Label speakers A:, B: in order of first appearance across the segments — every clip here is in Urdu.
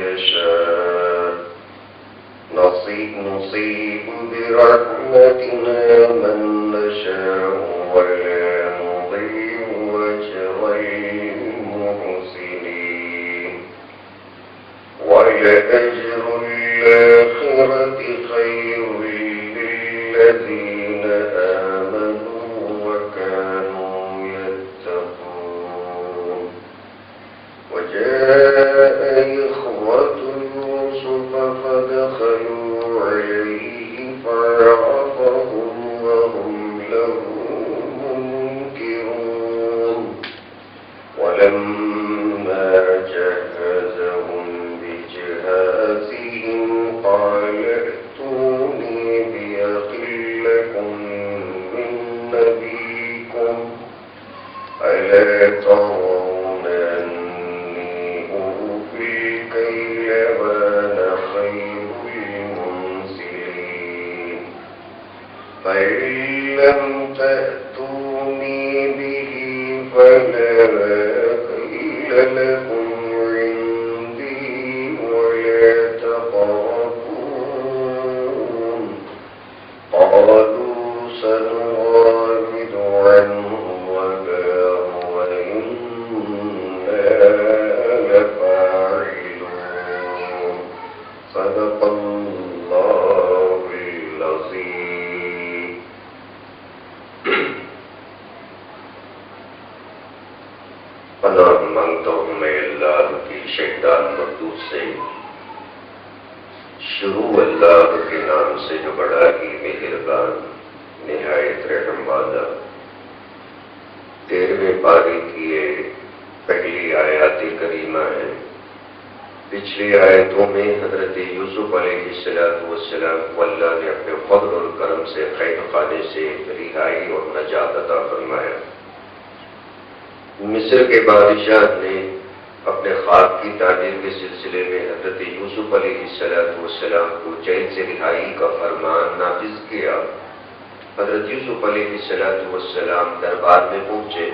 A: يشاء نصيب برحمتنا من نشاء ولا نضيع أجر المحسنين ولأجر الآخرة خير للذين آمنوا وكانوا يتقون وجاء إخوة يوسف فدخلوا عليه فعرفهم وهم له منكرون ولما جهزهم بجهازهم قال ائتوني بأخ لكم من نبيكم ألا ترون أني أوفي الكيل وأنا خير المنزلين فإن لم تأتوني به فلا كيل لكم عندي ولا تقربون قالوا سنراود عنه وباه وإنا لفاعلون صدق الله العظيم. پناہ مانگتا ہوں میں اللہ کی شیطان مردود سے. شروع اللہ کے نام سے جو بڑا ہی مہربان نہایت رحم والا. 13ویں پارے کی یہ پہلی آیات کریمہ ہے. پچھلی آیتوں میں حضرت یوسف علیہ السلام کو اللہ نے اپنے فضل اور کرم سے قید خانے سے رہائی اور نجات عطا فرمایا. مصر کے بادشاہ نے اپنے خواب کی تعبیر کے سلسلے میں حضرت یوسف علیہ السلام کو جیل سے رہائی کا فرمان نافذ کیا. حضرت یوسف علیہ السلام دربار میں پہنچے،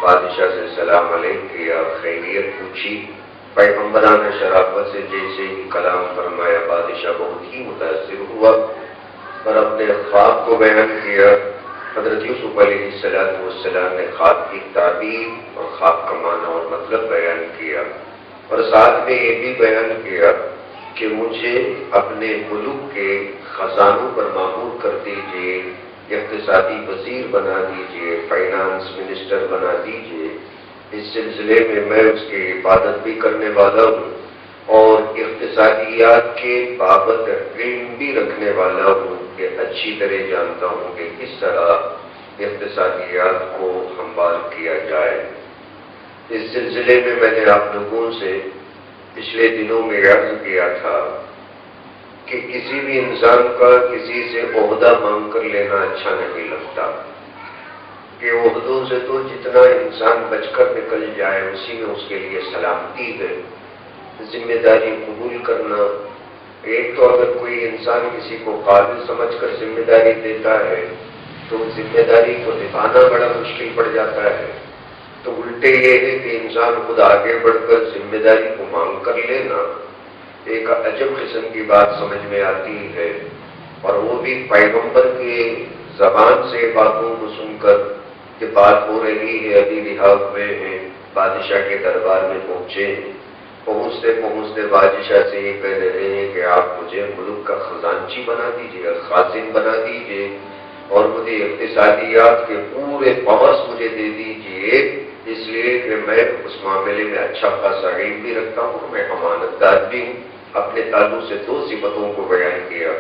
A: بادشاہ سے سلام علیہ کیا، خیریت پوچھی. پیغمبرانہ شرافت سے جیسے ہی کلام فرمایا بادشاہ بہت ہی متاثر ہوا اور اپنے خواب کو بیان کیا. حضرت یوسف علیہ السلام نے خواب کی تعبیر اور خواب کا معنی اور مطلب بیان کیا اور ساتھ میں یہ بھی بیان کیا کہ مجھے اپنے ملک کے خزانوں پر مامور کر دیجیے، اقتصادی وزیر بنا دیجیے، فائنانس منسٹر بنا دیجیے. اس سلسلے میں میں اس کی عبادت بھی کرنے والا ہوں اور اقتصادیات کے بابت علم بھی رکھنے والا ہوں کہ اچھی طرح جانتا ہوں کہ کس طرح اقتصادیات کو ہموار کیا جائے. اس سلسلے میں میں نے آپ لوگوں سے پچھلے دنوں میں عرض کیا تھا کہ کسی بھی انسان کا کسی سے عہدہ مانگ کر لینا اچھا نہیں لگتا کہ عہدوں سے تو جتنا انسان بچ کر نکل جائے اسی میں اس کے لیے سلامتی ہے. ذمہ داری قبول کرنا، ایک تو اگر کوئی انسان کسی کو قابل سمجھ کر ذمہ داری دیتا ہے تو ذمہ داری کو نبھانا بڑا مشکل پڑ جاتا ہے. تو الٹے یہ ہے کہ انسان خود آگے بڑھ کر ذمہ داری کو مانگ کر لینا ایک عجب قسم کی بات سمجھ میں آتی ہے، اور وہ بھی پیغمبر کے زبان سے باتوں کو سن کر کہ بات ہو رہی ہے، ابھی رہا ہوئے ہیں، بادشاہ کے دربار میں پہنچے. پہنچتے پہنچتے بادشاہ سے یہ کہہ رہے ہیں کہ آپ مجھے ملک کا خزانچی بنا دیجیے، خازن بنا دیجیے اور مجھے اقتصادیات کے پورے پاورز مجھے دے دیجیے، اس لیے کہ میں اس معاملے میں اچھا خاصا علم بھی رکھتا ہوں، میں امانت دار بھی ہوں. اپنے تعلق سے 2 صفتوں کو بیان کیا.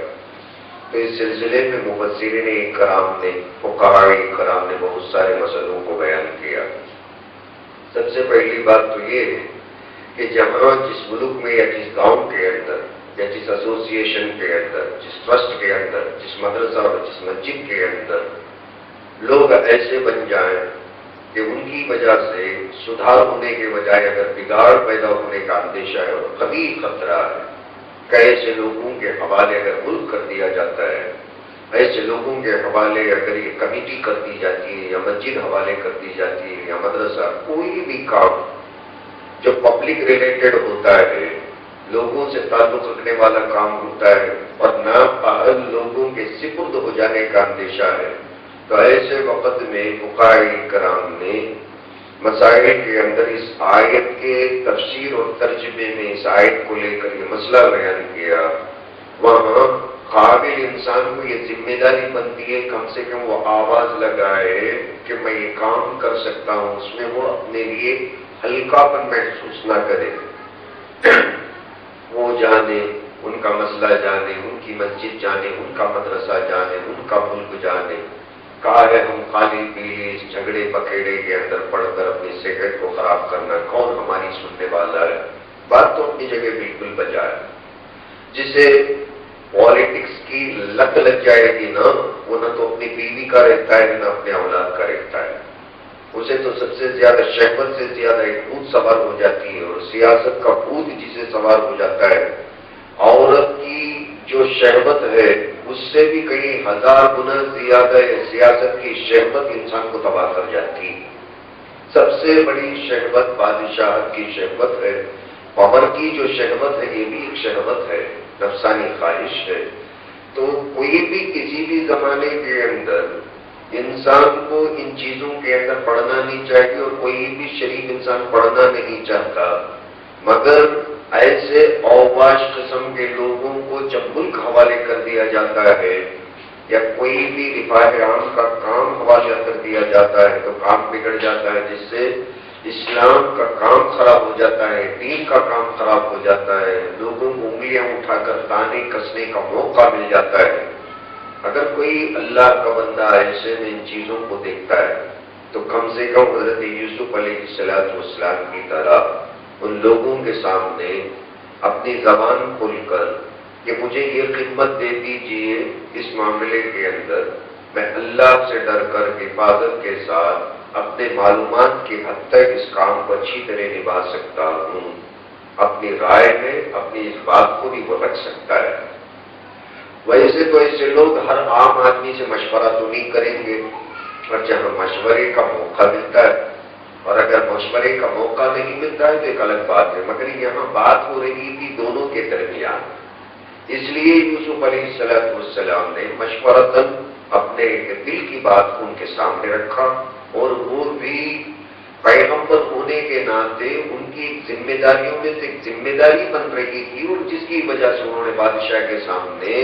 A: تو اس سلسلے میں مفسرین کرام نے، فقہاء کرام نے بہت سارے مسئلوں کو بیان کیا. سب سے پہلی بات تو یہ ہے کہ جہاں جس ملک میں یا جس گاؤں کے اندر یا جس ایسوسیشن کے اندر، جس ٹرسٹ کے اندر، جس مدرسہ اور جس مسجد کے اندر لوگ ایسے بن جائیں کہ ان کی وجہ سے سدھار ہونے کے بجائے اگر بگاڑ پیدا ہونے کا اندیشہ ہے اور کبھی خطرہ ہے کہ ایسے لوگوں کے حوالے اگر ملک کر دیا جاتا ہے، ایسے لوگوں کے حوالے اگر یہ کمیٹی کر دی جاتی ہے یا مسجد حوالے کر دی جاتی ہے یا مدرسہ، کوئی بھی کام جو پبلک ریلیٹڈ ہوتا ہے لوگوں سے تعلق رکھنے والا کام ہوتا ہے اور نااہل لوگوں کے سپرد ہو جانے کا اندیشہ ہے، تو ایسے وقت میں فقہاء کرام نے مسائل کے اندر اس آیت کے تفسیر اور ترجمے میں اس آیت کو لے کر یہ مسئلہ بیان کیا۔ وہاں قابل انسان کو یہ ذمہ داری بنتی ہے کم سے کم وہ آواز لگائے کہ میں یہ کام کر سکتا ہوں، اس میں وہ اپنے لیے ہلکا پن محسوس نہ کرے۔ وہ جانے، ان کا مسئلہ جانے، ان کی مسجد جانے، ان کا مدرسہ جانے، ان کا ملک جانے۔ کہا ہے ہم خالی پیلی اس جھگڑے پکیڑے کے اندر پڑھ کر اپنی صحت کو خراب کرنا، کون ہماری سننے والا ہے؟ بات تو اپنی جگہ بالکل بجا ہے۔ جسے پالیٹکس کی لت لگ جائے گی نا، وہ نہ تو اپنی بیوی کا رہتا ہے نہ اپنے اولاد کا رہتا ہے، اسے تو سب سے زیادہ شہوت سے زیادہ ایک بھوت سوار ہو جاتی ہے، اور سیاست کا بھوت جسے سوار ہو جاتا ہے، عورت کی جو شہوت ہے اس سے بھی کئی ہزار گنا زیادہ ہے سیاست کی شہوت انسان کو تباہ کر جاتی۔ سب سے بڑی شہوت بادشاہت کی شہوت ہے، پاور کی جو شہوت ہے یہ بھی ایک شہوت ہے، نفسانی خواہش ہے۔ تو کوئی بھی کسی بھی زمانے کے اندر انسان کو ان چیزوں کے اندر پڑھنا نہیں چاہیے، اور کوئی بھی شریف انسان پڑھنا نہیں چاہتا، مگر ایسے اوباش قسم کے لوگوں کو جب ملک حوالے کر دیا جاتا ہے یا کوئی بھی رفاہ عام کا کام حوالہ کر دیا جاتا ہے تو کام بگڑ جاتا ہے، جس سے اسلام کا کام خراب ہو جاتا ہے، دین کا کام خراب ہو جاتا ہے، لوگوں کو انگلیاں اٹھا کر تانے کسنے کا موقع مل جاتا ہے۔ اگر کوئی اللہ کا بندہ ایسے میں ان چیزوں کو دیکھتا ہے تو کم سے کم حضرت یوسف علیہ السلام کی طرح ان لوگوں کے سامنے اپنی زبان کھول کر کہ مجھے یہ خدمت دے دیجیے اس معاملے کے اندر، میں اللہ سے ڈر کر حفاظت کے ساتھ اپنے معلومات کی حد تک اس کام کو اچھی طرح نبھا سکتا ہوں، اپنی رائے میں اپنی اس بات کو بھی وہ رکھ سکتا ہے۔ ویسے تو ایسے لوگ ہر عام آدمی سے مشورہ تو نہیں کریں گے، اور جہاں مشورے کا موقع ملتا ہے، اور اگر مشورے کا موقع نہیں ملتا ہے تو ایک الگ بات ہے، مگر یہاں بات ہو رہی تھی دونوں کے درمیان، اس لیے یوسف علیہ السلام نے مشورتاً اپنے دل کی بات کو ان کے سامنے رکھا، اور وہ بھی پیغمبر ہونے کے ناطے ان کی ذمہ داریوں میں سے ایک ذمہ داری بن رہی تھی، اور جس کی وجہ سے انہوں نے بادشاہ کے سامنے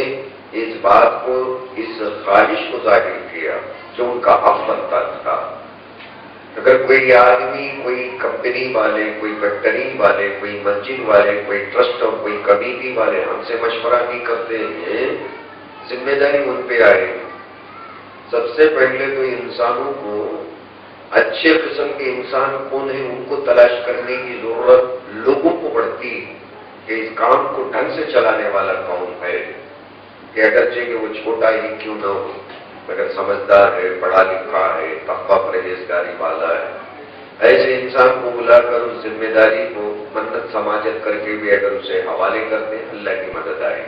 A: اس بات کو، اس خواہش کو ظاہر کیا جو ان کا حق بنتا تھا۔ اگر کوئی آدمی، کوئی کمپنی والے، کوئی فیکٹری والے، کوئی مسجد والے، کوئی ٹرسٹ اور کوئی کمیٹی والے ہم سے مشورہ نہیں کرتے ہیں، ذمہ داری ان پہ آئے۔ سب سے پہلے تو انسانوں کو اچھے قسم کے انسان کون ہیں ان کو تلاش کرنے کی ضرورت لوگوں کو پڑتی کہ اس کام کو ڈھنگ سے چلانے والا کون ہے، کہ اگرچہ کہ وہ چھوٹا ہی کیوں نہ ہو مگر سمجھدار ہے، پڑھا لکھا ہے، تقویٰ پرہیزگاری والا ہے، ایسے انسان کو بلا کر اس ذمہ داری کو منت سماجت کر کے بھی اگر اسے حوالے کرتے ہیں اللہ کی مدد آئے،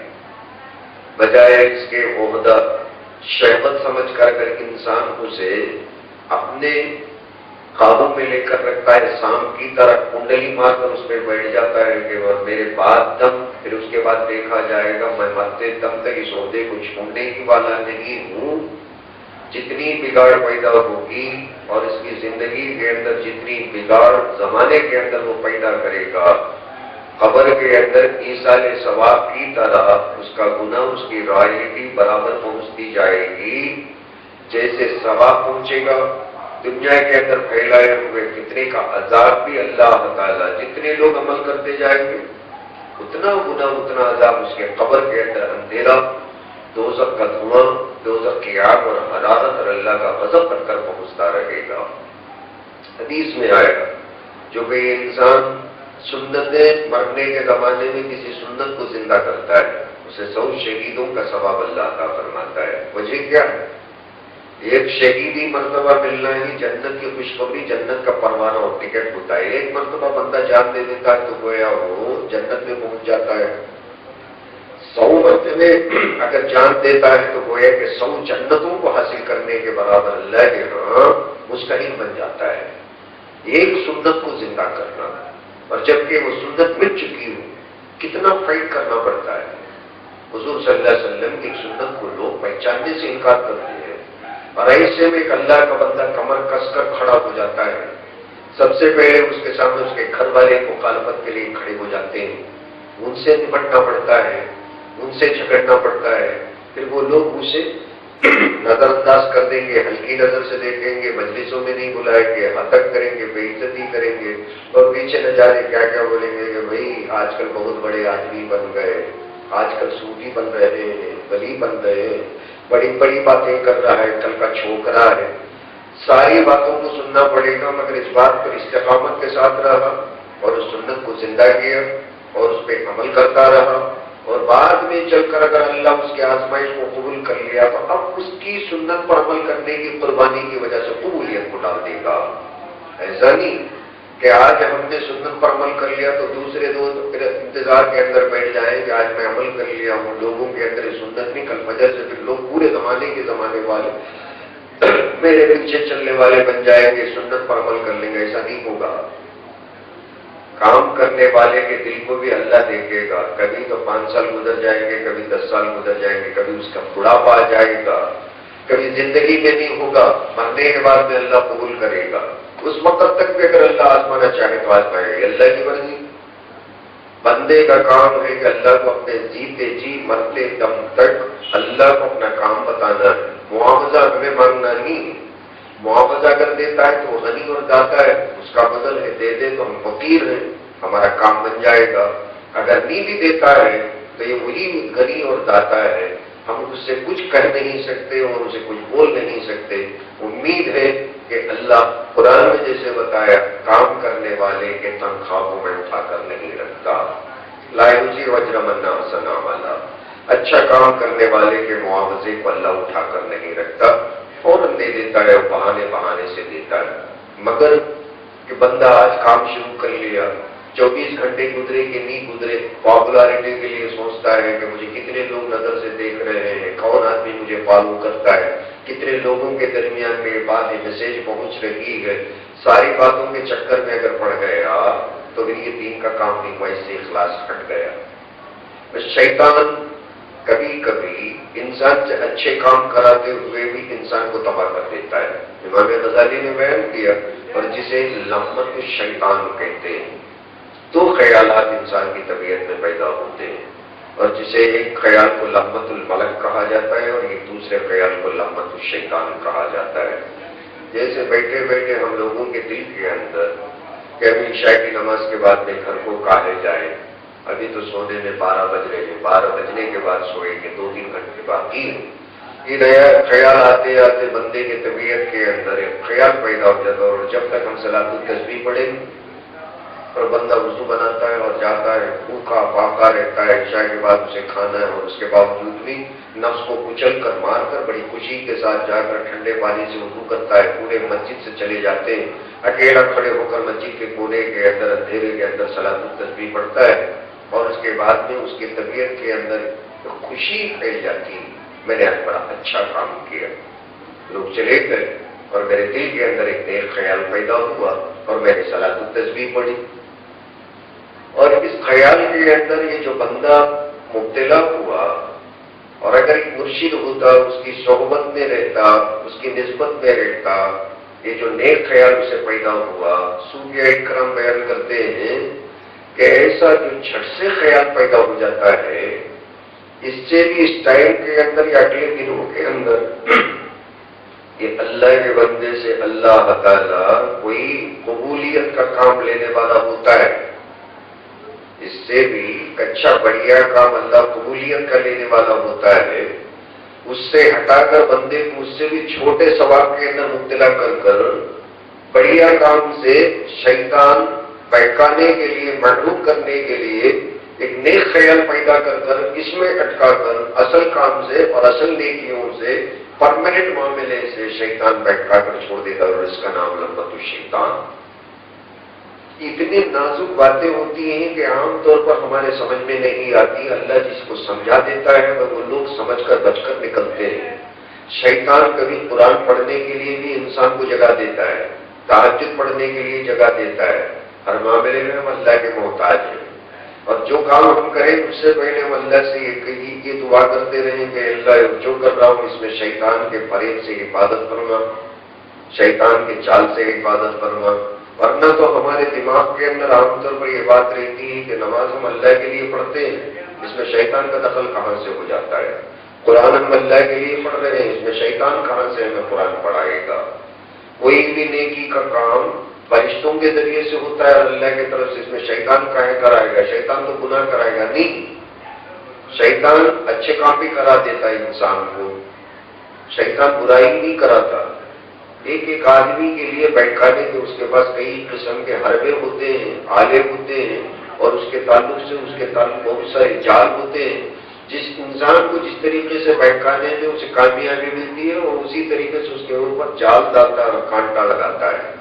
A: بجائے اس کے عہدہ شہوت سمجھ کر اگر انسان اسے اپنے قابو میں لے کر رکھتا ہے، سام کی طرح کنڈلی مار کر اس پہ بیٹھ جاتا ہے کہ میرے بعد دم، پھر اس کے بعد دیکھا جائے گا میں مرتے دم تک اس عہدے کو چھوڑنے کی والا نہیں ہوں، جتنی بگاڑ پیدا ہوگی اور اس کی زندگی کے اندر جتنی بگاڑ زمانے کے اندر وہ پیدا کرے گا، قبر کے اندر ایصال ثواب کی طرح اس کا گناہ، اس کی رائلٹی برابر پہنچتی جائے گی، جیسے ثواب پہنچے گا دنیا کے اندر پھیلائے ہوئے فتنے کا عذاب بھی اللہ تعالیٰ جتنے لوگ عمل کرتے جائیں گے اتنا گناہ اتنا عذاب اس کے قبر کے اندر اندھیرا، دوزخ کا دھواں، دوزخ کی آگ اور حرارت اور اللہ کا غضب بن کر پہنچتا رہے گا۔ حدیث میں آئے گا جو کہ انسان سنتیں مرنے کے زمانے میں کسی سنت کو زندہ کرتا ہے اسے 100 شہیدوں کا ثواب اللہ عطا فرماتا ہے۔ وجہ کیا ہے؟ ایک شہیدی مرتبہ ملنا ہی جنت کی خوشخبری، جنت کا پروانہ اور ٹکٹ ہوتا ہے۔ ایک مرتبہ بندہ جان دے دیتا ہے تو گویا وہ جنت میں پہنچ جاتا ہے، 100 مرتبے اگر جان دیتا ہے تو گویا کہ 100 جنتوں کو حاصل کرنے کے برابر اللہ کے ہاں مستحق بن جاتا ہے۔ ایک سنت کو زندہ کرنا، اور جبکہ وہ سنت مٹ چکی ہو کتنا فائٹ کرنا پڑتا ہے. حضور صلی اللہ علیہ وسلم کی سنت کو لوگ پہچاننے سے انکار کرتے ہیں، اور ایسے میں ایک اللہ کا بندہ کمر کس کر کھڑا ہو جاتا ہے. سب سے پہلے اس کے سامنے اس کے گھر والے مخالفت کے لیے کھڑے ہو جاتے ہیں، ان سے نپٹنا پڑتا ہے، ان سے جھگڑنا پڑتا ہے. پھر وہ لوگ اسے نظر انداز کر دیں گے، ہلکی نظر سے دیکھیں گے، مجلسوں میں نہیں بلائیں گے، ہتک کریں گے، بے عزتی کریں گے، اور پیچھے نہ جانے کیا کیا بولیں گے کہ بھائی آج کل بہت بڑے آدمی بن گئے، آج کل صوفی بن رہے ہیں، ولی بن رہے ہیں، بڑی بڑی باتیں کر رہا ہے، کل کا چھوکرا ہے. ساری باتوں کو سننا پڑے گا، مگر اس بات پر استقامت کے ساتھ رہا اور اس سنت کو زندہ کیا اور اس پہ عمل کرتا رہا، اور بعد میں چل کر اگر اللہ اس کی آزمائش کو قبول کر لیا تو اب اس کی سنت پر عمل کرنے کی قربانی کی وجہ سے قبولیت کو ڈال دے گا. ایسا نہیں کہ آج ہم نے سنت پر عمل کر لیا تو دوسرے دو پھر انتظار کے اندر بیٹھ جائیں کہ آج میں عمل کر لیا ہوں، لوگوں کے اندر سنت نہیں، کل فجر سے پھر لوگ پورے زمانے والے میرے پیچھے چلنے والے بن جائیں گے، سنت پر عمل کر لیں گے. ایسا نہیں ہوگا. کام کرنے والے کے دل کو بھی اللہ دیکھے گا. کبھی تو 5 سال گزر جائیں گے، کبھی 10 سال گزر جائیں گے، کبھی اس کا بڑھاپا آ جائے گا، کبھی زندگی میں نہیں ہوگا، مرنے کے بعد میں اللہ قبول کرے گا. اس وقت تک بھی اگر اللہ آزمانا چاہے تو آزمائے گا. اللہ کی مرضی. بندے کا کام ہے کہ اللہ کو اپنے جیتے جی مرتے دم تک اللہ کو اپنا کام بتانا ہے. معاوضہ ہمیں مانگنا نہیں. معاوضہ کر دیتا ہے تو وہ غنی اور داتا ہے، اس کا بدل ہے، دے دے تو ہم فقیر ہیں، ہمارا کام بن جائے گا. اگر نہیں بھی دیتا ہے تو یہ وہی غنی اور داتا ہے، ہم اس سے کچھ کہہ نہیں سکتے اور اسے کچھ بول نہیں سکتے. امید ہے کہ اللہ قرآن میں جیسے بتایا کام کرنے والے کے تنخواہ کو میں اٹھا کر نہیں رکھتا. لا یجزی اجر من احسن عملا. اچھا کام کرنے والے کے معاوضے کو اللہ اٹھا کر نہیں رکھتا، فوراً دے دیتا ہے، بہانے سے دیتا ہے. مگر کہ بندہ آج کام شروع کر لیا، 24 گھنٹے گزرے کہ نہیں گزرے، پاپولارٹی کے لیے سوچتا ہے کہ مجھے کتنے لوگ نظر سے دیکھ رہے ہیں، کون آدمی مجھے فالو کرتا ہے، کتنے لوگوں کے درمیان میں بات میسج پہنچ رہی ہے. ساری باتوں کے چکر میں اگر پڑ گیا تو پھر یہ دین کا کام نہیں ہوا، اس سے اخلاص ہٹ گیا. شیطان کبھی کبھی انسان سے اچھے کام کراتے ہوئے بھی انسان کو تباہ کر دیتا ہے. امام غزالی نے بیان کیا، اور جسے لمت الشیطان کہتے ہیں. 2 خیالات انسان کی طبیعت میں پیدا ہوتے ہیں، اور جسے ایک خیال کو لمت الملک کہا جاتا ہے اور ایک دوسرے خیال کو لمت الشیطان کہا جاتا ہے. جیسے بیٹھے بیٹھے ہم لوگوں کے دل کے اندر کہ ابھی عشاء کی نماز کے بعد میں گھر کو کہے جائے، ابھی تو سونے میں 12 بج رہے ہیں، 12 بجنے کے بعد سوئے کہ 2-3 گھنٹے باقی ہیں. یہ نیا خیال آتے آتے بندے کی طبیعت کے اندر ایک خیال پیدا ہو جاتا ہے. اور جب تک ہم صلاۃ التسبیح پڑھیں اور بندہ وضو بناتا ہے اور جاتا ہے، بھوکا پاکا رہتا ہے، عشاء کے بعد اسے کھانا ہے، اور اس کے باوجود بھی نفس کو کچل کر مار کر بڑی خوشی کے ساتھ جا کر ٹھنڈے پانی سے وضو کرتا ہے. پورے مسجد سے چلے جاتے ہیں، اکیلا کھڑے ہو کر مسجد کے کونے کے اندر اندھیرے کے اندر صلاۃ التسبیح پڑھتا ہے، اور اس کے بعد میں اس کی طبیعت کے اندر خوشی پھیل جاتی ہے. میں نے آج بڑا اچھا کام کیا. لوگ چلے گئے اور میرے دل کے اندر ایک نیک خیال پیدا ہوا اور میں نے صلاۃ التسبیح پڑھی. اور اس خیال کے اندر یہ جو بندہ مبتلا ہوا، اور اگر ایک مرشد ہوتا، اس کی صحبت میں رہتا، اس کی نسبت میں رہتا، یہ جو نیک خیال اسے پیدا ہوا، صوفیاء کرام بیان کرتے ہیں کہ ایسا جو جھٹ سے خیال پیدا ہو جاتا ہے، اس سے بھی اس ٹائم کے اندر یا اگلے دنوں کے اندر یہ اللہ کے بندے سے اللہ تعالیٰ کوئی قبولیت کا کام لینے والا ہوتا ہے. اس سے بھی اچھا بڑھیا کام اللہ قبولیت کا لینے والا ہوتا ہے. اس سے ہٹا کر بندے کو اس سے بھی چھوٹے ثواب کے اندر مبتلا کر کر بڑھیا کام سے شیطان بہکانے کے لیے، محروم کرنے کے لیے ایک نیک خیال پیدا کر کر اس میں اٹکا کر اصل کام سے اور اصل نیکیوں سے، پرماننٹ معاملے سے شیطان بہکا کر چھوڑ دیتا ہے، اور اس کا نام لمت الشیطان. اتنی نازک باتیں ہوتی ہیں کہ عام طور پر ہمارے سمجھ میں نہیں آتی. اللہ جس کو سمجھا دیتا ہے وہ لوگ سمجھ کر بچ کر نکلتے ہیں. شیطان کبھی قرآن پڑھنے کے لیے بھی انسان کو جگہ دیتا ہے، تہجد پڑھنے کے لیے جگہ دیتا ہے. ہر معاملے میں ہم اللہ کے محتاج ہیں، اور جو کام ہم کریں اس سے پہلے ہم اللہ سے یہ دعا کرتے رہیں کہ اللہ جو کر رہا ہوں اس میں شیطان کے فریب سے حفاظت فرما، شیطان کے چال سے حفاظت فرما۔ ورنہ تو ہمارے دماغ کے اندر عام طور پر یہ بات رہتی ہے کہ نماز ہم اللہ کے لیے پڑھتے ہیں، اس میں شیطان کا دخل کہاں سے ہو جاتا ہے؟ قرآن ہم اللہ کے لیے پڑھ رہے ہیں، اس میں شیطان کہاں سے ہمیں قرآن پڑھائے گا؟ کوئی بھی نیکی کا کام فرشتوں کے ذریعے سے ہوتا ہے اللہ کی طرف سے، اس میں شیطان کہاں کرائے گا؟ شیطان تو گناہ کرائے گا نہیں، شیطان اچھے کام بھی کرا دیتا ہے انسان کو، شیطان برائی نہیں کراتا۔ ایک آدمی کے لیے بینکانے کے اس کے پاس کئی قسم کے حربے ہوتے ہیں، آلے ہوتے ہیں، اور اس کے تعلق بہت سارے جال ہوتے ہیں۔ جس انسان کو جس طریقے سے بینکانے میں اسے کامیابی ملتی ہے اور اسی طریقے سے اس کے اوپر جال ڈالتا ہے اور کانٹا لگاتا ہے،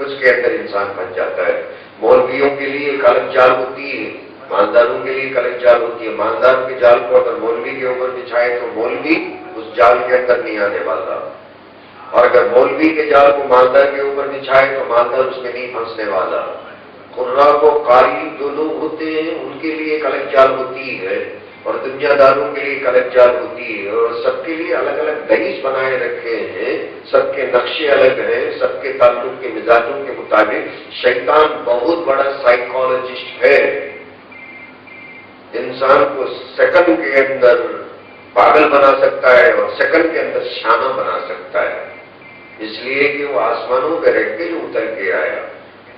A: اس کے اندر انسان بن جاتا ہے۔ مولویوں کے لیے ایک الگ جال ہوتی ہے، مالداروں کے لیے ایک الگ جال ہوتی ہے۔ مالدار کے جال کو اگر مولوی کے اوپر بچھائے تو مولوی اس جال کے اندر نہیں آنے والا، اور اگر مولوی کے جال کو مالدار کے اوپر بچھائے تو مالدار اس میں نہیں پھنسنے والا۔ قرا کو قاری جو لوگ ہوتے ہیں ان کے لیے ایک الگ جال ہوتی ہے، اور دنیا داروں کے لیے ایک الگ جال ہوتی ہے، اور سب کے لیے الگ الگ دہیز بنائے رکھے ہیں، سب کے نقشے الگ ہیں، سب کے تعلق کے مزاجوں کے مطابق۔ شیطان بہت بڑا سائیکالوجسٹ ہے، انسان کو سیکنڈ کے اندر پاگل بنا سکتا ہے اور سیکنڈ کے اندر شانہ بنا سکتا ہے، اس لیے کہ وہ آسمانوں پہ رہ کے جو اتر کے آیا،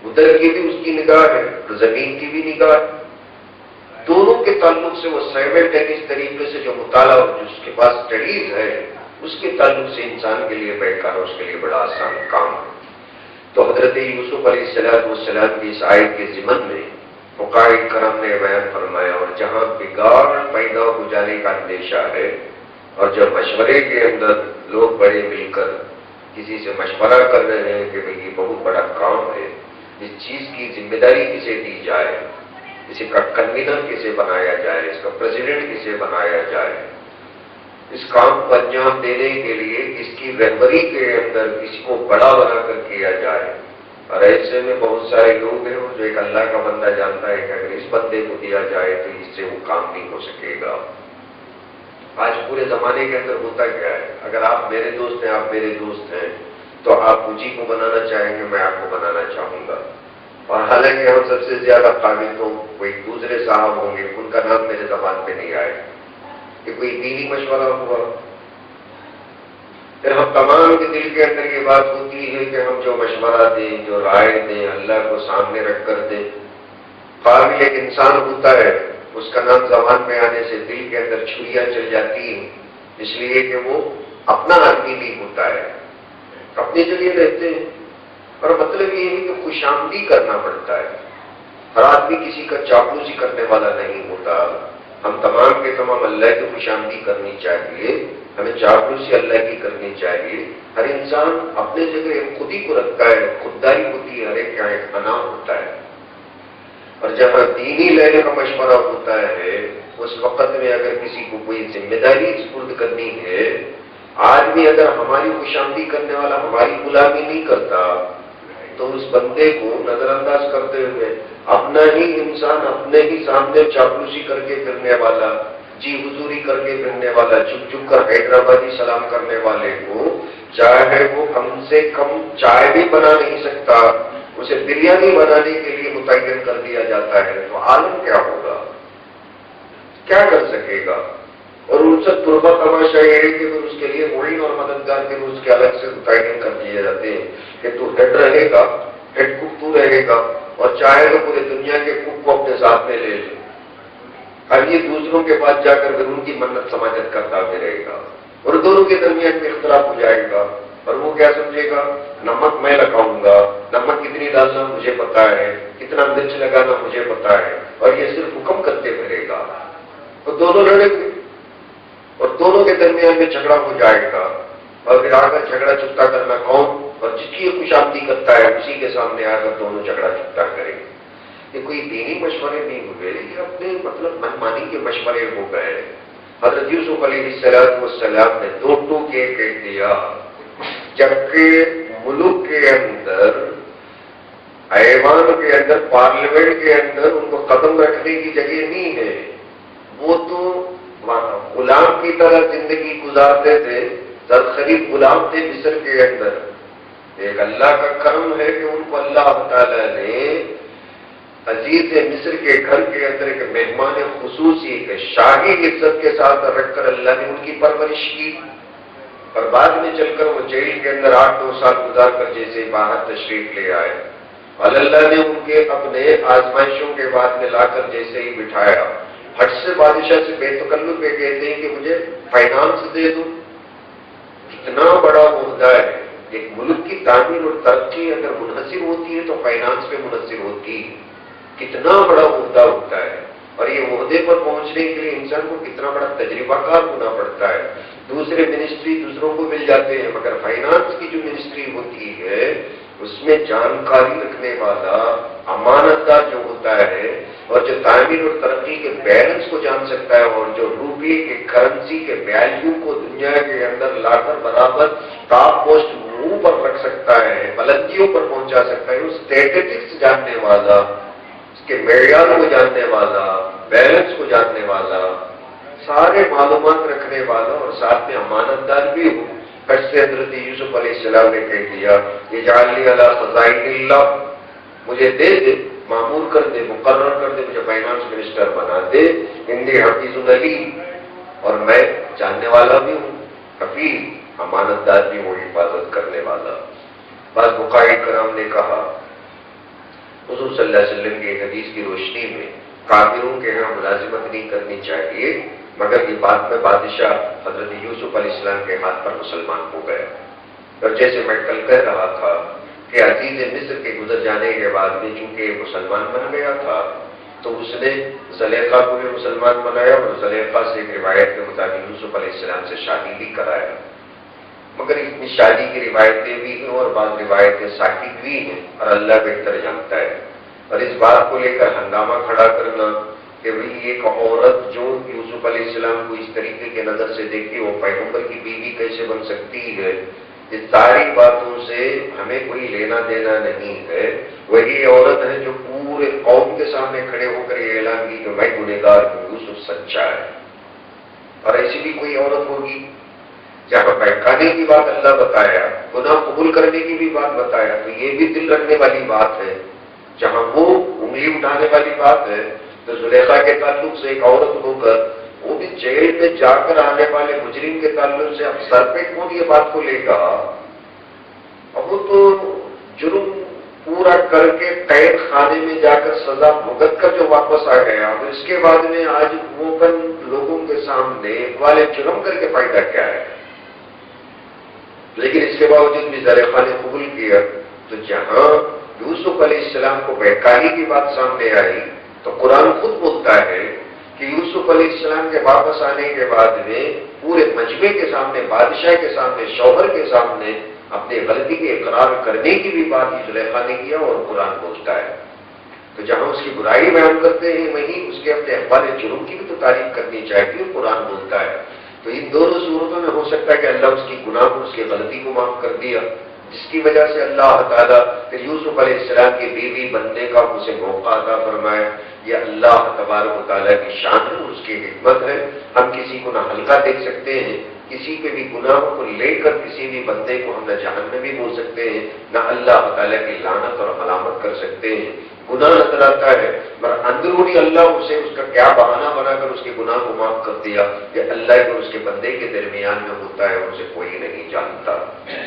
A: ادھر کی بھی اس کی نگاہ ہے اور زمین کی بھی نگاہ ہے، دونوں کے تعلق سے وہ سائملٹینیس طریقے سے جو مطالعہ اور جو اس کے پاس اسٹڈیز ہے اس کے تعلق سے انسان کے لیے بیٹھنا اس کے لیے بڑا آسان کام ہے۔ تو حضرت یوسف علیہ السلام کی اس آیت کے ضمن میں فقہاء کرام نے بیان فرمایا، اور جہاں بگاڑ پیدا ہو جانے کا اندیشہ ہے اور جب مشورے کے اندر لوگ بڑے مل کر کسی سے مشورہ کر رہے ہیں کہ بھئی یہ بہت بڑا کام ہے، اس چیز کی ذمہ داری کسے دی جائے، اس کا کنوینر کسے بنایا جائے، اس کا پریزیڈنٹ کسے بنایا جائے، اس کام کو انجام دینے کے لیے اس کی رہبری کے اندر کسی کو بڑا بنا کر کیا جائے، اور ایسے میں بہت سارے لوگ ہیں جو ایک اللہ کا بندہ جانتا ہے کہ اگر اس بندے کو دیا جائے تو اس سے وہ کام نہیں ہو سکے گا۔ آج پورے زمانے کے اندر ہوتا کیا ہے، اگر آپ میرے دوست ہیں، آپ میرے دوست ہیں، تو آپ مجھے کو بنانا چاہیں گے، میں آپ کو بنانا چاہوں گا، اور حالانکہ ہم سب سے زیادہ قابل تو کوئی دوسرے صاحب ہوں گے، ان کا نام میرے زبان پہ نہیں آئے کہ کوئی دینی مشورہ ہوا۔ پھر ہم تمام کے دل کے اندر یہ بات ہوتی ہے کہ ہم جو مشورہ دیں، جو رائے دیں، اللہ کو سامنے رکھ کر دیں۔ قابل ایک انسان ہوتا ہے، اس کا نام زبان میں آنے سے دل کے اندر چھریاں چل جاتی ہیں، اس لیے کہ وہ اپنا آدمی نہیں ہوتا ہے، اپنی جگہ رہتے ہیں، اور مطلب یہ ہے کہ خوش آمدی کرنا پڑتا ہے۔ ہر آدمی کسی کا چاپلوسی کرنے والا نہیں ہوتا، ہم تمام کے تمام اللہ کی خوش آمدی کرنی چاہیے، ہمیں چاپلوسی اللہ کی کرنی چاہیے۔ ہر انسان اپنے جگہ خود ہی کو رکھتا ہے، خودداری ہوتی ہے، ہر ایک کا ایک انا ہوتا ہے، اور جہاں دینی لینے کا مشورہ ہوتا ہے اس وقت میں اگر کسی کو کوئی ذمہ داری سپرد کرنی ہے، آدمی اگر ہماری خوش آمدی کرنے والا ہماری غلامی نہیں کرتا تو اس بندے کو نظر انداز کرتے ہوئے اپنا ہی انسان اپنے ہی سامنے چاپلوسی کر کے پھرنے والا، جی حضوری کر کے پھرنے والا، چپ چپ کر حیدرآبادی سلام کرنے والے کو چاہے وہ کم سے کم چائے بھی بنا نہیں سکتا، اسے بریانی بنانے کے لیے متعین کر دیا جاتا ہے، تو عالم کیا ہوگا، کیا کر سکے گا؟ اور ان سے تربا تماشا یہ ہے کہ پھر اس کے لیے معین اور مددگار کے روز کے الگ سے متعین کر دیے جاتے ہیں کہ تو ہیڈ رہے گا، ہیڈ کک تو رہے گا، اور چاہے تو پورے دنیا کے کک کو اپنے ساتھ میں لے لے، اب یہ دوسروں کے پاس جا کر پھر ان کی منت سماجت کرتا پھرے گا، اور دونوں کے درمیان میں اختلاف ہو جائے گا، اور وہ کیا سمجھے گا، نمک میں لگاؤں گا، نمک کتنی ڈالنا مجھے پتا ہے، کتنا مرچ لگانا مجھے پتا ہے، اور یہ صرف حکم کرتے پھرے گا، اور دونوں لڑیں گے اور دونوں کے درمیان میں جھگڑا ہو جائے گا، اور پھر آ کر جھگڑا چکتا کرنا کون، اور جس کی خوش آمدی کرتا ہے اسی کے سامنے آ کر دونوں جھگڑا چکتا کریں گے۔ یہ کوئی دینی مشورے نہیں ہوئے، یہ اپنے مطلب من مانی کے مشورے ہو گئے۔ حضرت یوسف علیہ السلام نے دو ٹوکے کہہ دیا، جبکہ ملک کے اندر ایوان کے اندر، پارلیمنٹ کے اندر ان کو قدم رکھنے کی جگہ نہیں ہے. وہ تو غلام کی طرح زندگی گزارتے تھے، زرخرید غلام تھے مصر کے اندر. ایک اللہ کا کرم ہے کہ ان کو اللہ تعالیٰ نے عزیز مصر کے گھر کے اندر ایک مہمان خصوصی، ایک شاہی عزت کے ساتھ رکھ کر اللہ نے ان کی پرورش کی. اور بعد میں چل کر وہ جیل کے اندر 8-9 سال گزار کر جیسے باہر تشریف لے آئے، اور اللہ نے ان کے اپنے آزمائشوں کے بعد میں لا کر جیسے ہی بٹھایا، ہٹ سے بادشاہ سے بے تکلف پہ کہتے ہیں کہ مجھے فائنانس دے دو. کتنا بڑا عہدہ ہے. ایک ملک کی تعمیر اور ترقی اگر منحصر ہوتی ہے تو فائنانس پہ منحصر ہوتی ہے. کتنا بڑا عہدہ ہوتا ہے، اور یہ عہدے پر پہنچنے کے لیے انسان کو کتنا بڑا تجربہ کار ہونا پڑتا ہے. دوسرے منسٹری دوسروں کو مل جاتے ہیں، مگر فائنانس کی جو منسٹری ہوتی ہے اس میں جانکاری رکھنے والا امانت دار جو ہوتا ہے، اور جو تعمیر اور ترقی کے بیلنس کو جان سکتا ہے، اور جو روپے کے کرنسی کے ویلیو کو دنیا کے اندر لا کر برابر ٹاپ پوسٹ منہ پر رکھ سکتا ہے، بلندیوں پر پہنچا سکتا ہے، اس اسٹیٹسٹکس جاننے والا، اس کے معیار کو جاننے والا، بیلنس کو جاننے والا، سارے معلومات رکھنے والا، اور ساتھ میں امانت دار بھی ہو. کش سے حضرت یوسف علیہ السلام نے کہہ دیا اجعل لی علی خزائن اللہ، مجھے دے دے، معمور کر دے، مقرر کر دے، مجھے فائنانس منسٹر بنا دے. انی حفیظ علیم، اور میں جاننے والا بھی ہوں، حفیظ، امانت دار بھی ہوں، حفاظت کرنے والا. بعض فقہاء کرام نے کہا حضور صلی اللہ علیہ وسلم کی حدیث کی روشنی میں کافروں کے یہاں ملازمت نہیں کرنی چاہیے، مگر یہ بات میں بادشاہ حضرت یوسف علیہ السلام کے ہاتھ پر مسلمان ہو گیا. اور جیسے میں کل کہہ رہا تھا کہ عزیز مصر کے گزر جانے کے بعد میں چونکہ مسلمان بن گیا تھا تو اس نے زلیخا کو بھی مسلمان بنایا، اور زلیخا سے ایک روایت کے مطابق یوسف علیہ السلام سے شادی بھی کرایا. مگر اتنی شادی کی روایتیں بھی ہیں اور بعض روایتیں ساکت بھی ہیں، اور اللہ بہتر جانتا ہے. اور اس بات کو لے کر ہنگامہ کھڑا کرنا کہ بھئی ایک عورت جو یوسف علیہ السلام کو اس طریقے کے نظر سے دیکھتی وہ پیغمبر کی بیوی کیسے بن سکتی ہے، اس ساری باتوں سے ہمیں کوئی لینا دینا نہیں ہے. وہی عورت ہے جو پورے قوم کے سامنے کھڑے ہو کر یہ اعلان کی کہ میں گنہگار ہوں، یوسف سچا ہے. اور ایسی بھی کوئی عورت ہوگی جہاں بہکانے کی بات اللہ بتایا، گناہ قبول کرنے کی بھی بات بتایا، تو یہ بھی دل رکھنے والی بات ہے. جہاں وہ انگلی اٹھانے والی بات ہے تو زلیخا کے تعلق سے ایک عورت ہو کر وہ بھی جیل میں جا کر آنے والے مجرم کے تعلق سے اب سر پہ کون یہ بات کو لے گا؟ اب وہ تو جرم پورا کر کے قید خانے میں جا کر سزا بھگت کر جو واپس آ گیا، اور اس کے بعد میں آج وہ کن لوگوں کے سامنے والے جرم کر کے فائدہ کیا ہے؟ لیکن اس کے باوجود بھی زلیخا نے قبول کیا. تو جہاں یوسف علیہ السلام کو بہکاری کی بات سامنے آئی تو قرآن خود بولتا ہے کہ یوسف علیہ السلام کے واپس آنے کے بعد میں پورے مجمع کے سامنے، بادشاہ کے سامنے، شوہر کے سامنے اپنی غلطی کے اقرار کرنے کی بھی بات زلیخا نے کیا، اور قرآن بولتا ہے. تو جہاں اس کی برائی بیان کرتے ہیں وہیں اس کے اپنے احوال جرم کی بھی تو تعریف کرنی چاہیے، قرآن بولتا ہے. تو ان دونوں صورتوں میں ہو سکتا ہے کہ اللہ اس کی گناہ کو، اس کی غلطی کو معاف کر دیا، جس کی وجہ سے اللہ تعالیٰ پھر یوسف علیہ السلام کی بیوی بننے کا اسے موقع عطا فرمایا. یہ اللہ تبارک و تعالیٰ کی شان ہے، اس کی حکمت ہے. ہم کسی کو نہ ہلکا دیکھ سکتے ہیں، کسی کے بھی گناہوں کو لے کر کسی بھی بندے کو ہم نہ جہنمی بول سکتے ہیں، نہ اللہ تعالیٰ کی لعنت اور ملامت کر سکتے ہیں. گناہ نظر آتا ہے مگر اندرونی اللہ اسے اس کا کیا بہانہ بنا کر اس کے گناہ کو معاف کر دیا کہ اللہ کو اس کے بندے کے درمیان میں ہوتا ہے، اسے کوئی نہیں جانتا.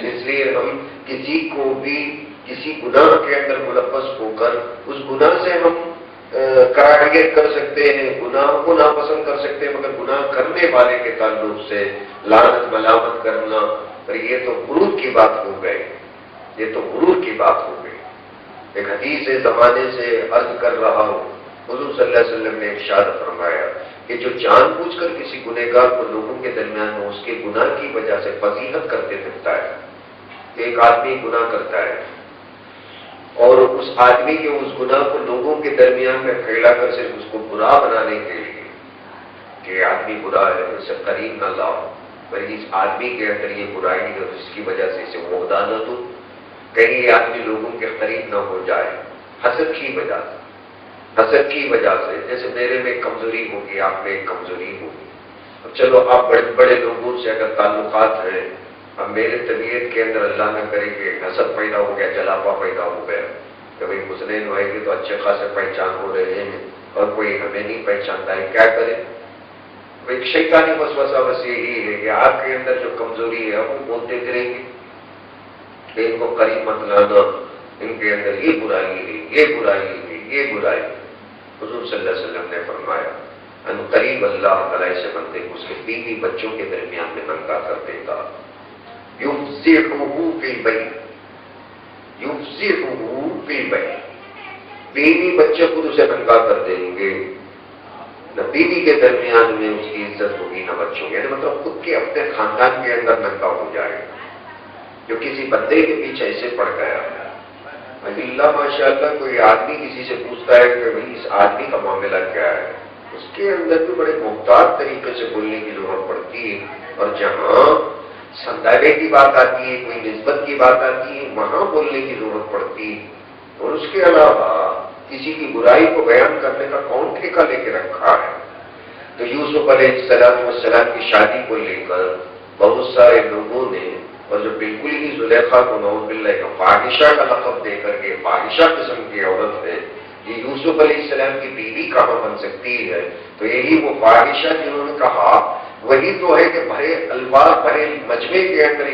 A: اس لیے ہم کسی کو بھی کسی گناہ کے اندر ملوث ہو کر اس گناہ سے ہم کراہیت کر سکتے ہیں، گناہ کو ناپسند کر سکتے ہیں، مگر گناہ کرنے والے کے تعلق سے لعنت ملامت کرنا، پر یہ تو غرور کی بات ہو گئی، یہ تو غرور کی بات ہو گئی. ایک حدیث زمانے سے عرض کر رہا ہوں، حضور صلی اللہ علیہ وسلم نے ارشاد فرمایا کہ جو جان بوجھ کر کسی گنہگار کو لوگوں کے درمیان میں اس کے گناہ کی وجہ سے فضیحت کرتے پھرتا ہے. ایک آدمی گناہ کرتا ہے اور اس آدمی کے اس گناہ کو لوگوں کے درمیان میں پھیلا کر صرف اس کو برا بنانے کے لیے کہ آدمی برا ہے، اس سے قریب نہ لاؤ، بلکہ اس آدمی کے اندر یہ برائی ہے اور اس کی وجہ سے اسے عہدہ نہ دو، کہیں یہ آدمی لوگوں کے قریب نہ ہو جائے، حسد کی وجہ سے، حسد کی وجہ سے، جیسے میرے میں کمزوری ہوگی، آپ میں ایک کمزوری ہوگی. اب چلو آپ بڑے بڑے لوگوں سے اگر تعلقات ہیں، اب میرے طبیعت کے اندر اللہ نہ کرے کہ حسد پیدا ہو گیا، جلاپا پیدا ہو گیا کہ بھائی حسنین ہوئے گی تو اچھے خاصے پہچان ہو رہے ہیں اور کوئی ہمیں نہیں پہچانتا ہے، کیا کرے؟ ایک شیطانی وسوسہ بس یہی ہے کہ آپ کے اندر جو کمزوری ہے وہ بولتے پھریں گے کہ ان کو قریب مت لانا، ان کے اندر یہ برائی ہے، یہ برائی ہے، یہ برائی. حضور صلی اللہ علیہ وسلم نے فرمایا ان قریب اللہ تعالی سے بندے کو اس کے بیوی بچوں کے درمیان میں ننگا کر دیتا. یفضحہ فی البیت، یفضحہ فی البیت، بیوی بچے خود اسے ننگا کر دیں گے، نہ بیوی کے درمیان میں اس کی عزت ہوگی نہ بچوں کی، یعنی مطلب خود کے اپنے خاندان کے اندر ننگا ہو جائے. جو کسی بندے کے پیچھے ایسے پڑ گیا، اللہ ماشاء اللہ کوئی آدمی کسی سے پوچھتا ہے کہ بھائی اس آدمی کا معاملہ کیا ہے، اس کے اندر بھی بڑے محتاط طریقے سے بولنے کی ضرورت پڑتی ہے. اور جہاں سنداوے کی بات آتی ہے، کوئی نسبت کی بات آتی ہے، وہاں بولنے کی ضرورت پڑتی ہے. اور اس کے علاوہ کسی کی برائی کو بیان کرنے کا کون ٹھیکہ لے کے رکھا ہے؟ تو یوسف علیہ السلام کی شادی کو لے کر بہت سارے لوگوں نے، اور جو بالکل ہی زلیخا کو نعوذ باللہ کا فاحشہ کا لقب دے کر کے فاحشہ قسم کی عورت ہے، یہ یوسف علیہ السلام کی بیوی کہاں بن سکتی ہے؟ تو یہی وہ فاحشہ جنہوں نے کہا وہی تو ہے کہ بھرے الفاظ بھرے مجمع کے اندر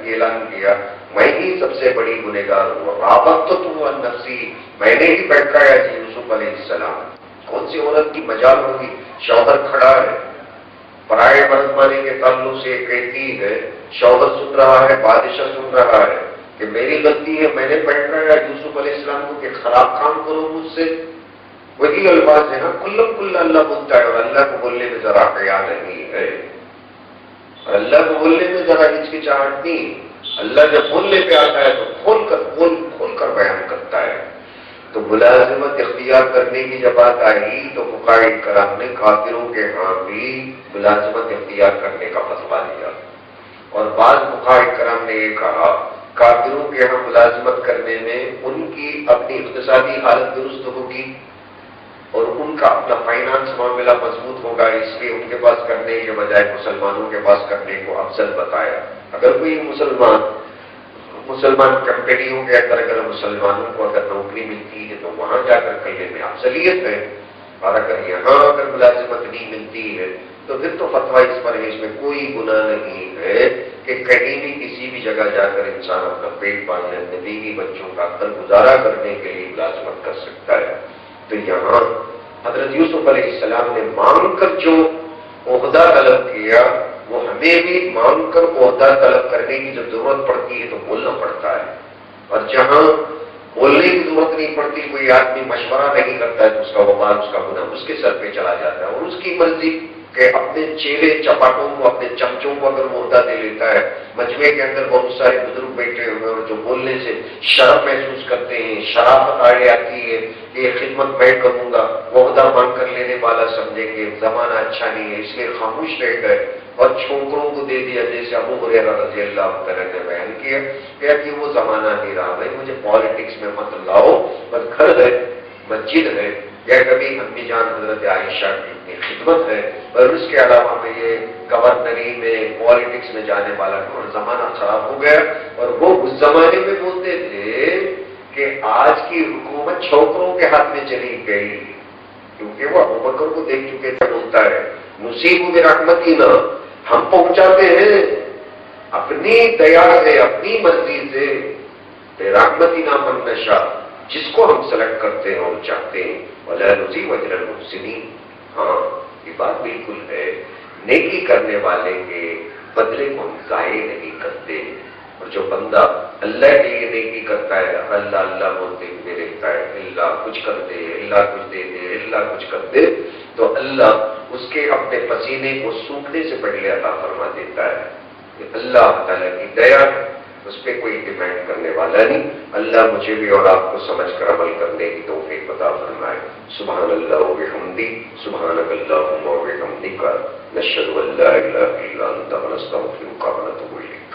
A: اعلان کیا میں ہی سب سے بڑی گنہگار ہوں، راوغتہ عن نفسی، میں نے ہی بہکایا جی یوسف علیہ السلام. کون سی عورت کی مجال ہوگی؟ شوہر کھڑا ہے، پرائے مرد مانے کے تعلق سے کہتی ہے، شوہر سن رہا ہے، بادشاہ سن رہا ہے کہ میری غلطی ہے، میں نے بہکایا یوسف علیہ السلام کو کہ خراب کام کرو مجھ سے. وہی الفاظ ہے نا، کلم کل اللہ بولتا ہے، اور اللہ کو بولنے میں ذرا حیا نہیں ہے، اور اللہ کو بولنے میں ذرا ہچکچاہٹ نہیں. اللہ جب بولنے پہ آتا ہے تو کھول کر بیان کرتا ہے. تو ملازمت اختیار کرنے کی جب بات آئی تو فقہاء کرام نے کافروں کے ہاں بھی ملازمت اختیار کرنے کا فتویٰ دیا، اور بعض فقہاء کرام نے یہ کہا کافروں کے ہاں ملازمت کرنے میں ان کی اپنی اقتصادی حالت درست ہوگی اور ان کا اپنا فائنانس معاملہ مضبوط ہوگا، اس لیے ان کے پاس کرنے کے بجائے مسلمانوں کے پاس کرنے کو افضل بتایا. اگر کوئی مسلمان کمپنیوں کے اندر اگر مسلمانوں کو اگر نوکری ملتی ہے تو وہاں جا کر کرنے میں افضلیت ہے، اور اگر یہاں اگر ملازمت نہیں ملتی ہے تو پھر تو فتویٰ اس پر ہے، اس میں کوئی گناہ نہیں ہے کہ کہیں بھی کسی بھی جگہ جا کر انسان اپنا پیٹ پالنے، اپنے بیوی بچوں کا گھر گزارا کرنے کے لیے ملازمت کر سکتا ہے. تو یہاں حضرت یوسف علیہ السلام نے مانگ کر جو عہدہ طلب کیا، وہ ہمیں بھی مانگ کر عہدہ طلب کرنے کی جب ضرورت پڑتی ہے تو بولنا پڑتا ہے، اور جہاں بولنے کی ضرورت نہیں پڑتی، کوئی آدمی مشورہ نہیں کرتا ہے تو اس کا وبال، اس کا گناہ اس کے سر پہ چلا جاتا ہے، اور اس کی مرضی کہ اپنے چیلے چپاٹوں کو، اپنے چمچوں کو اگر وہ عہدہ دے لیتا ہے. مجمع کے اندر بہت سارے بزرگ بیٹھے ہوئے اور جو بولنے سے شرم محسوس کرتے ہیں، شرافت آڑے آتی ہے کہ یہ خدمت میں کروں گا، وہ عہدہ مانگ کر لینے والا سمجھے کہ زمانہ اچھا نہیں ہے اس لیے خاموش رہ گئے اور چھوکروں کو دے دیا، جیسے ابو ہریرہ رضی اللہ عنہ نے بیان کیا کہ وہ زمانہ نہیں رہا، بھائی مجھے پالیٹکس میں مت لاؤ، بس گھر ہے، مسجد ہے، یا کبھی امی جان حضرت عائشہ کی اتنی خدمت ہے، اور اس کے علاوہ میں یہ گورنری میں پالیٹکس میں جانے والا زمانہ خراب ہو گیا. اور وہ اس زمانے میں بولتے تھے کہ آج کی حکومت چھوکروں کے ہاتھ میں چلی گئی، کیونکہ وہ ابو بکر کو دیکھ چکے تھے. بولتا ہے نصیب برحمتی نہ، ہم پہنچاتے ہیں اپنی دیا سے، اپنی مرضی سے، برحمتی نہ من نشاء، جس کو ہم سلیکٹ کرتے ہیں اور چاہتے ہیں، ولا نضیع اجر المحسنین. ہاں یہ بات بالکل ہے، نیکی کرنے والے کے بدلے کو ہم ضائع نہیں کرتے، اور جو بندہ اللہ کے لیے نیکی کرتا ہے، اللہ اللہ بولتے ہوئے دیکھتا ہے، اللہ کچھ کر دے، اللہ کچھ دے دے، اللہ کچھ کر دے، تو اللہ اس کے اپنے پسینے کو سوکھنے سے پہلے عطا فرما دیتا ہے. اللہ تعالیٰ کی دیا ہے، اس پہ کوئی ڈیمانڈ کرنے والا نہیں. اللہ مجھے بھی اور آپ کو سمجھ کر عمل کرنے کی توفیق عطا فرمائے. سبحان اللہ و بحمدہ، سبحانک اللہم و بحمدک، نشہد ان لا الہ الا انت، نستغفرک و نتوب الیک.